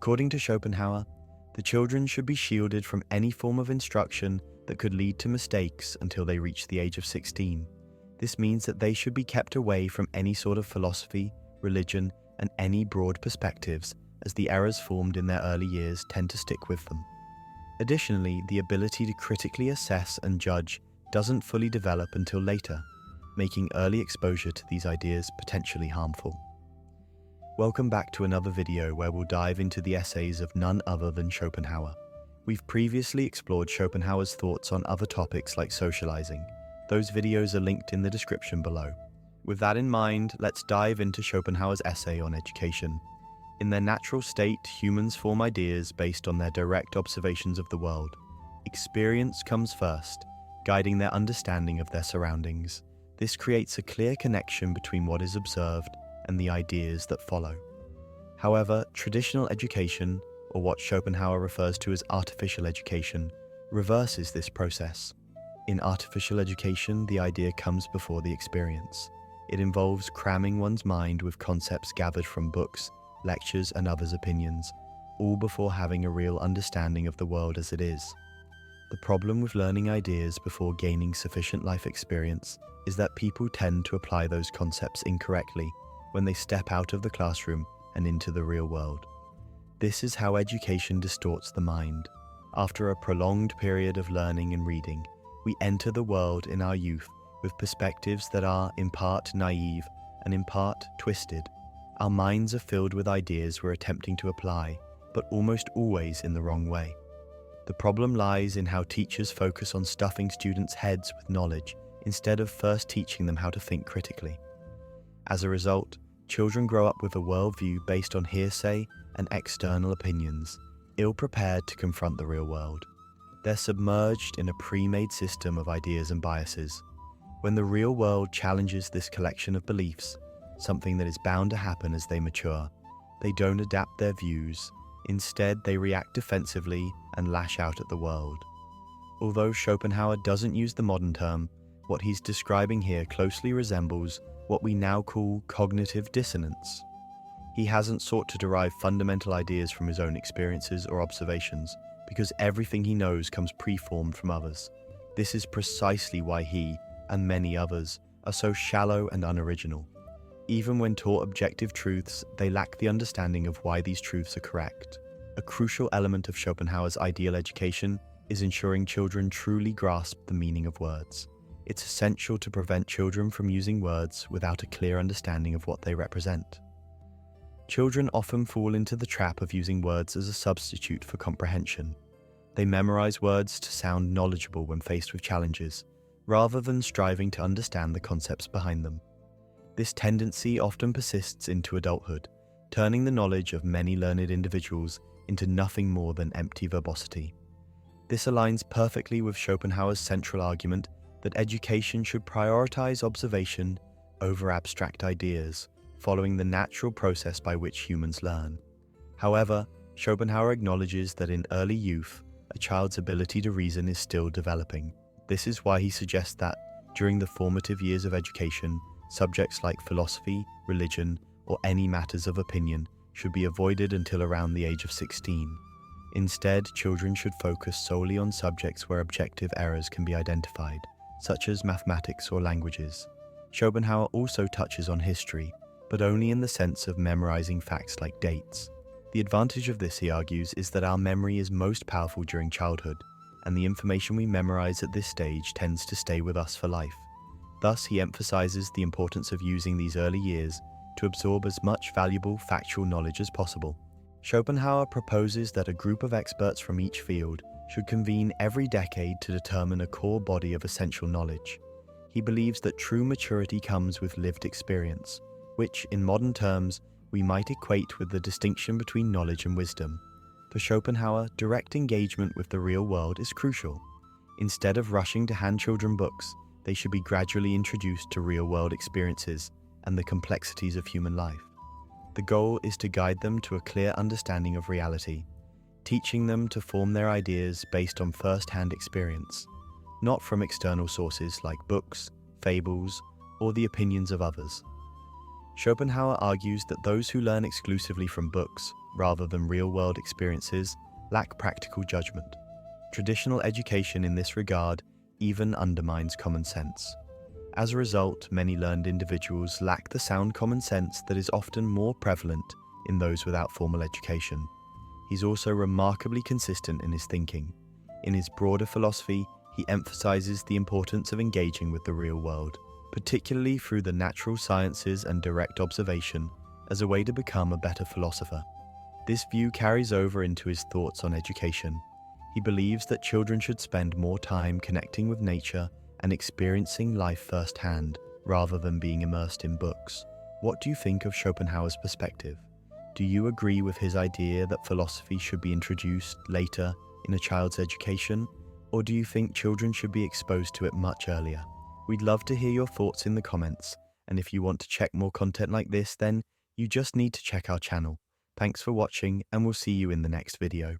According to Schopenhauer, the children should be shielded from any form of instruction that could lead to mistakes until they reach the age of 16. This means that they should be kept away from any sort of philosophy, religion, and any broad perspectives, as the errors formed in their early years tend to stick with them. Additionally, the ability to critically assess and judge doesn't fully develop until later, making early exposure to these ideas potentially harmful. Welcome back to another video where we'll dive into the essays of none other than Schopenhauer. We've previously explored Schopenhauer's thoughts on other topics like socializing. Those videos are linked in the description below. With that in mind, let's dive into Schopenhauer's essay on education. In their natural state, humans form ideas based on their direct observations of the world. Experience comes first, guiding their understanding of their surroundings. This creates a clear connection between what is observed and the ideas that follow. However, traditional education, or what Schopenhauer refers to as artificial education, reverses this process. In artificial education, the idea comes before the experience. It involves cramming one's mind with concepts gathered from books, lectures, and others' opinions, all before having a real understanding of the world as it is. The problem with learning ideas before gaining sufficient life experience is that people tend to apply those concepts incorrectly when they step out of the classroom and into the real world. This is how education distorts the mind. After a prolonged period of learning and reading, we enter the world in our youth with perspectives that are in part naive and in part twisted. Our minds are filled with ideas we're attempting to apply, but almost always in the wrong way. The problem lies in how teachers focus on stuffing students' heads with knowledge instead of first teaching them how to think critically. As a result, children grow up with a worldview based on hearsay and external opinions, ill-prepared to confront the real world. They're submerged in a pre-made system of ideas and biases. When the real world challenges this collection of beliefs, something that is bound to happen as they mature, they don't adapt their views. Instead, they react defensively and lash out at the world. Although Schopenhauer doesn't use the modern term, what he's describing here closely resembles what we now call cognitive dissonance. He hasn't sought to derive fundamental ideas from his own experiences or observations, because everything he knows comes preformed from others. This is precisely why he, and many others, are so shallow and unoriginal. Even when taught objective truths, they lack the understanding of why these truths are correct. A crucial element of Schopenhauer's ideal education is ensuring children truly grasp the meaning of words. It's essential to prevent children from using words without a clear understanding of what they represent. Children often fall into the trap of using words as a substitute for comprehension. They memorize words to sound knowledgeable when faced with challenges, rather than striving to understand the concepts behind them. This tendency often persists into adulthood, turning the knowledge of many learned individuals into nothing more than empty verbosity. This aligns perfectly with Schopenhauer's central argument that education should prioritize observation over abstract ideas, following the natural process by which humans learn. However, Schopenhauer acknowledges that in early youth, a child's ability to reason is still developing. This is why he suggests that, during the formative years of education, subjects like philosophy, religion, or any matters of opinion should be avoided until around the age of 16. Instead, children should focus solely on subjects where objective errors can be identified, such as mathematics or languages. Schopenhauer also touches on history, but only in the sense of memorizing facts like dates. The advantage of this, he argues, is that our memory is most powerful during childhood, and the information we memorize at this stage tends to stay with us for life. Thus, he emphasizes the importance of using these early years to absorb as much valuable factual knowledge as possible. Schopenhauer proposes that a group of experts from each field should convene every decade to determine a core body of essential knowledge. He believes that true maturity comes with lived experience, which, in modern terms, we might equate with the distinction between knowledge and wisdom. For Schopenhauer, direct engagement with the real world is crucial. Instead of rushing to hand children books, they should be gradually introduced to real-world experiences and the complexities of human life. The goal is to guide them to a clear understanding of reality, teaching them to form their ideas based on first-hand experience, not from external sources like books, fables, or the opinions of others. Schopenhauer argues that those who learn exclusively from books rather than real-world experiences lack practical judgment. Traditional education in this regard even undermines common sense. As a result, many learned individuals lack the sound common sense that is often more prevalent in those without formal education. He's also remarkably consistent in his thinking. In his broader philosophy, he emphasizes the importance of engaging with the real world, particularly through the natural sciences and direct observation, as a way to become a better philosopher. This view carries over into his thoughts on education. He believes that children should spend more time connecting with nature and experiencing life firsthand, rather than being immersed in books. What do you think of Schopenhauer's perspective? Do you agree with his idea that philosophy should be introduced later in a child's education, or do you think children should be exposed to it much earlier? We'd love to hear your thoughts in the comments, and if you want to check more content like this, then you just need to check our channel. Thanks for watching, and we'll see you in the next video.